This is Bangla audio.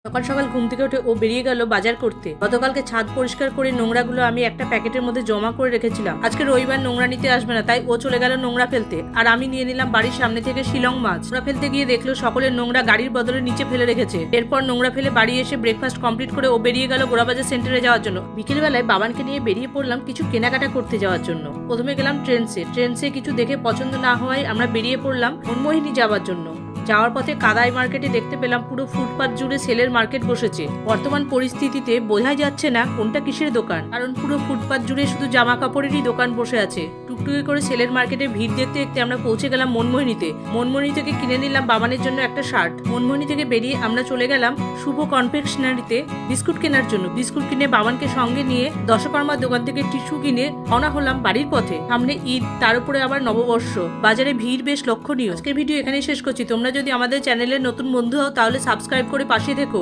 সকাল সকাল ঘুম থেকে উঠে ও বেরিয়ে গেল বাজার করতে। গতকালকে ছাদ পরিষ্কার করে নোংরাগুলো আমি একটা প্যাকেটের মধ্যে জমা করে রেখেছিলাম। আজকে রবিবার নোংরা নিতে আসবে না, তাই ও চলে গেল নোংরা ফেলতে, আর আমি নিয়ে নিলাম বাড়ির সামনে থেকে শিলং মাছ। নোংরা ফেলতে গিয়ে দেখলো সকলের নোংরা গাড়ির বদলে নিচে ফেলে রেখেছে। এরপর নোংরা ফেলে বাড়ি এসে ব্রেকফাস্ট কমপ্লিট করে ও বেরিয়ে গেল গোড়াবাজার সেন্টারে যাওয়ার জন্য। বিকেলবেলায় বাবানকে নিয়ে বেরিয়ে পড়লাম কিছু কেনাকাটা করতে যাওয়ার জন্য। প্রথমে গেলাম ট্রেন্ডসে কিছু দেখে পছন্দ না হওয়ায় আমরা বেরিয়ে পড়লাম মনমোহিনী যাওয়ার জন্য। যাওয়ার পথে কাদাই মার্কেটে দেখতে পেলাম পুরো ফুটপাত জুড়ে সেলের মার্কেট বসেছে। বর্তমান পরিস্থিতিতে বোঝাই যাচ্ছে না কোনটা কিসের দোকান, কারণ পুরো ফুটপাত জুড়ে শুধু জামা কাপড়েরই দোকান বসে আছে। টুকটুকি করে সেলের মার্কেটে ভিড় দেখতে দেখতে আমরা পৌঁছে গেলাম মনমোহিনীতে। মনমোহিনী থেকে কিনে নিলাম বাবানের জন্য একটা শার্ট। মনমোহিনী থেকে বেরিয়ে আমরা চলে গেলাম শুভ কনফেকশনারিতে বিস্কুট কেনার জন্য। বিস্কুট কিনে বাবানকে সঙ্গে নিয়ে দশকর্মার দোকান থেকে টিস্যু কিনে রওনা হলাম বাড়ির পথে। সামনে ঈদ, তার উপরে আবার নববর্ষ, বাজারে ভিড় বেশ লক্ষণীয়। আজকের ভিডিও এখানেই শেষ করছি। তোমরা যদি আমাদের চ্যানেলের নতুন বন্ধু হও তাহলে সাবস্ক্রাইব করে পাশে থেকো।